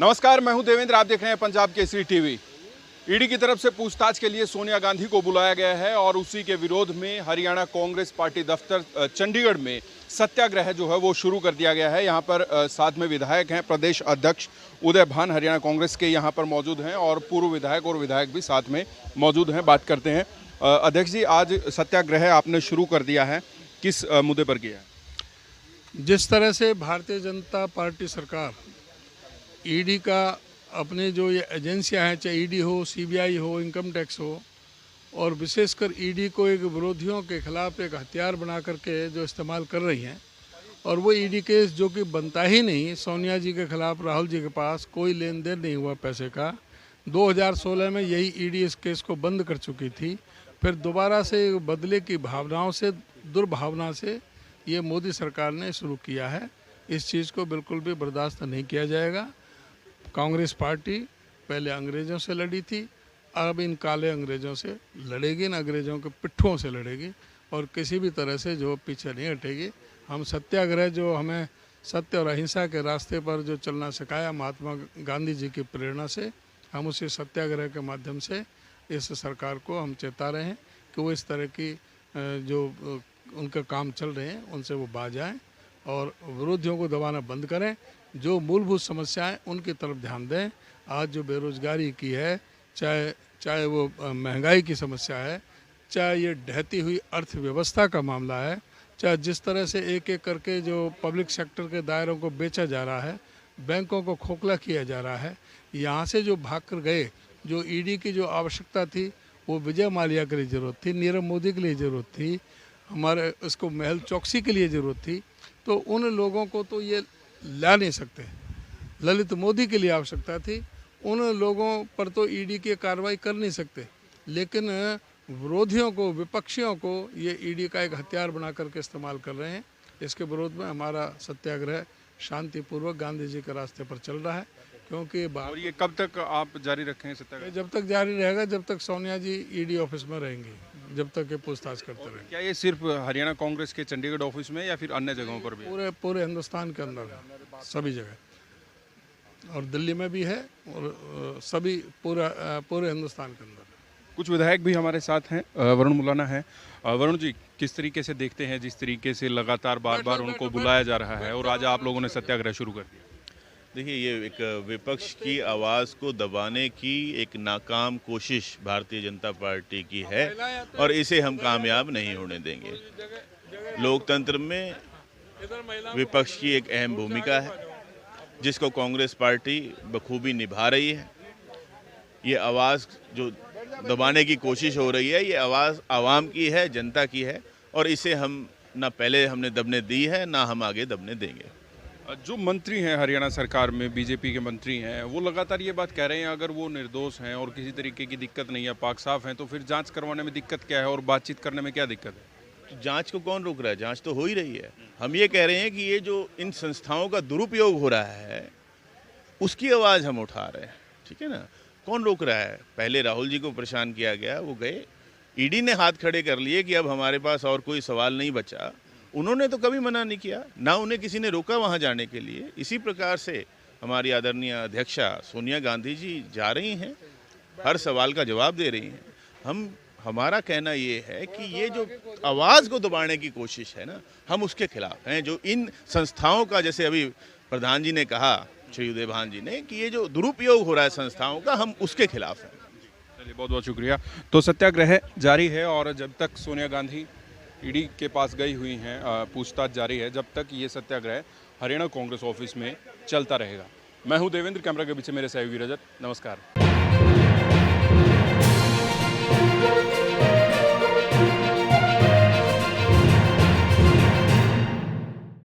नमस्कार, मैं हूं देवेंद्र। आप देख रहे हैं पंजाब केसरी टीवी। ईडी की तरफ से पूछताछ के लिए सोनिया गांधी को बुलाया गया है और उसी के विरोध में हरियाणा कांग्रेस पार्टी दफ्तर चंडीगढ़ में सत्याग्रह जो है वो शुरू कर दिया गया है। यहां पर साथ में विधायक हैं, प्रदेश अध्यक्ष उदय भान हरियाणा कांग्रेस के यहां पर मौजूद हैं और पूर्व विधायक भी साथ में मौजूद हैं। बात करते हैं। अध्यक्ष जी, आज सत्याग्रह आपने शुरू कर दिया है, किस मुद्दे पर किया है? जिस तरह से भारतीय जनता पार्टी सरकार ईडी का अपने जो ये एजेंसियां हैं, चाहे ईडी हो, सीबीआई हो, इनकम टैक्स हो, और विशेषकर ईडी को एक विरोधियों के खिलाफ एक हथियार बना करके जो इस्तेमाल कर रही हैं, और वो ईडी केस जो कि बनता ही नहीं। सोनिया जी के खिलाफ राहुल जी के पास कोई लेन देन नहीं हुआ पैसे का। 2016 में यही ईडी इस केस को बंद कर चुकी थी। फिर दोबारा से बदले की भावनाओं से, दुर्भावना से ये मोदी सरकार ने शुरू किया है। इस चीज़ को बिल्कुल भी बर्दाश्त नहीं किया जाएगा। कांग्रेस पार्टी पहले अंग्रेज़ों से लड़ी थी, अब इन काले अंग्रेज़ों से लड़ेगी, इन अंग्रेज़ों के पिट्ठों से लड़ेगी और किसी भी तरह से जो पीछे नहीं हटेगी। हम सत्याग्रह जो हमें सत्य और अहिंसा के रास्ते पर जो चलना सिखाया महात्मा गांधी जी की प्रेरणा से, हम उसी सत्याग्रह के माध्यम से इस सरकार को हम चेता रहे हैं कि वो इस तरह की जो उनके काम चल रहे हैं उनसे वो बाज आएँ और विरोधियों को दबाना बंद करें। जो मूलभूत समस्याएं उनकी तरफ ध्यान दें। आज जो बेरोजगारी की है, चाहे वो महंगाई की समस्या है, चाहे ये ढहती हुई अर्थव्यवस्था का मामला है, चाहे जिस तरह से एक एक करके जो पब्लिक सेक्टर के दायरों को बेचा जा रहा है, बैंकों को खोखला किया जा रहा है, यहाँ से जो भाग कर गए, जो ईडी की जो आवश्यकता थी वो विजय माल्या के लिए ज़रूरत थी, नीरव मोदी के लिए ज़रूरत थी, हमारे उसको महल चौकसी के लिए ज़रूरत थी, तो उन लोगों को तो ये ला नहीं सकते। ललित मोदी के लिए आवश्यकता थी, उन लोगों पर तो ईडी की कार्रवाई कर नहीं सकते। लेकिन विरोधियों को, विपक्षियों को ये ईडी का एक हथियार बना करके इस्तेमाल कर रहे हैं। इसके विरोध में हमारा सत्याग्रह शांतिपूर्वक गांधी जी के रास्ते पर चल रहा है। क्योंकि और ये कब तक आप जारी रखेंगे सत्याग्रह? जब तक जारी रहेगा, जब तक सोनिया जी ईडी ऑफिस में रहेंगी, जब तक ये पूछताछ करते रहेंगे। क्या ये सिर्फ हरियाणा कांग्रेस के चंडीगढ़ ऑफिस में या फिर अन्य जगहों पर भी है? पूरे हिंदुस्तान के अंदर है, सभी जगह, और दिल्ली में भी है, और सभी पूरे हिंदुस्तान के अंदर है। कुछ विधायक भी हमारे साथ हैं। वरुण मुलाना है। वरुण जी, किस तरीके से देखते हैं जिस तरीके से लगातार बार बार उनको बुलाया जा रहा है और आज आप लोगों ने सत्याग्रह शुरू कर दिया? देखिए, ये एक विपक्ष की आवाज़ को दबाने की एक नाकाम कोशिश भारतीय जनता पार्टी की है और इसे हम कामयाब नहीं होने देंगे। लोकतंत्र में विपक्ष की एक अहम भूमिका है जिसको कांग्रेस पार्टी बखूबी निभा रही है। ये आवाज़ जो दबाने की कोशिश हो रही है, ये आवाज़ आवाम की है, जनता की है, और इसे हम ना पहले हमने दबने दी है, ना हम आगे दबने देंगे। जो मंत्री हैं हरियाणा सरकार में, बीजेपी के मंत्री हैं, वो लगातार ये बात कह रहे हैं अगर वो निर्दोष हैं और किसी तरीके की दिक्कत नहीं है, पाक साफ हैं, तो फिर जांच करवाने में दिक्कत क्या है और बातचीत करने में क्या दिक्कत है? तो जांच को कौन रोक रहा है? जांच तो हो ही रही है। हम ये कह रहे हैं कि ये जो इन संस्थाओं का दुरुपयोग हो रहा है उसकी आवाज़ हम उठा रहे हैं, ठीक है ना। कौन रोक रहा है? पहले राहुल जी को परेशान किया गया, वो गए, ईडी ने हाथ खड़े कर लिए कि अब हमारे पास और कोई सवाल नहीं बचा। उन्होंने तो कभी मना नहीं किया, ना उन्हें किसी ने रोका वहाँ जाने के लिए। इसी प्रकार से हमारी आदरणीय अध्यक्षा सोनिया गांधी जी जा रही हैं, हर सवाल का जवाब दे रही हैं। हमारा कहना ये है कि ये जो आवाज़ को दबाने की कोशिश है ना, हम उसके खिलाफ हैं। जो इन संस्थाओं का, जैसे अभी प्रधान जी ने कहा, श्री उदय भान जी ने, कि ये जो दुरुपयोग हो रहा है संस्थाओं का, हम उसके खिलाफ हैं। चलिए, बहुत बहुत शुक्रिया। तो सत्याग्रह जारी है और जब तक सोनिया गांधी ईडी के पास गई हुई हैं, पूछताछ जारी है, जब तक ये सत्याग्रह हरियाणा कांग्रेस ऑफिस में चलता रहेगा। मैं हूं देवेंद्र, कैमरा के पीछे मेरे सहयोगी रजत। नमस्कार।